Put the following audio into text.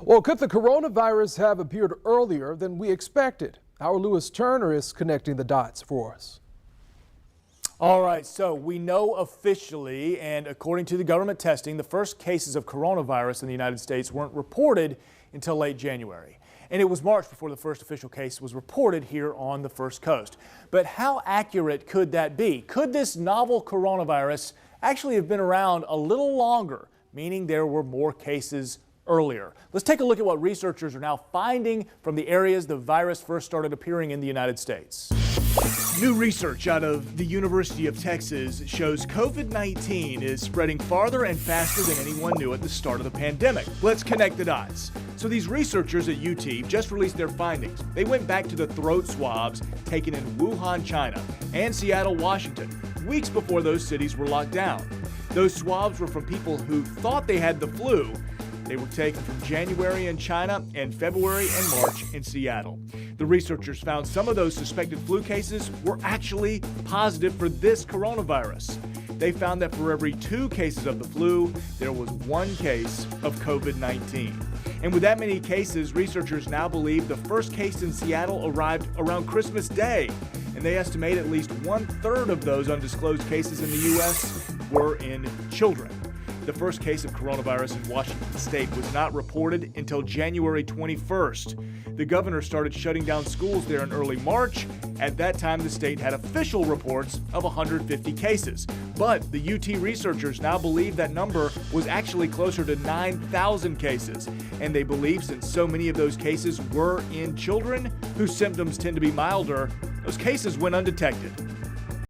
Well, could the coronavirus have appeared earlier than we expected? Our Lewis Turner is connecting the dots for us. All right, so we know officially, and according to the government testing, the first cases of coronavirus in the United States weren't reported until late January. And it was March before the first official case was reported here on the First Coast. But how accurate could that be? Could this novel coronavirus actually have been around a little longer, meaning there were more cases earlier? Let's take a look at what researchers are now finding from the areas the virus first started appearing in the United States. New research out of the University of Texas shows COVID-19 is spreading farther and faster than anyone knew at the start of the pandemic. Let's connect the dots. So these researchers at UT just released their findings. They went back to the throat swabs taken in Wuhan, China, and Seattle, Washington, weeks before those cities were locked down. Those swabs were from people who thought they had the flu. They were taken from January in China and February and March in Seattle. The researchers found some of those suspected flu cases were actually positive for this coronavirus. They found that for every 2 cases of the flu, there was 1 case of COVID-19. And with that many cases, researchers now believe the first case in Seattle arrived around Christmas Day. And they estimate at least 1/3 of those undisclosed cases in the U.S. were in children. The first case of coronavirus in Washington state was not reported until January 21st. The governor started shutting down schools there in early March. At that time, the state had official reports of 150 cases. But the UT researchers now believe that number was actually closer to 9,000 cases. And they believe since so many of those cases were in children whose symptoms tend to be milder, those cases went undetected.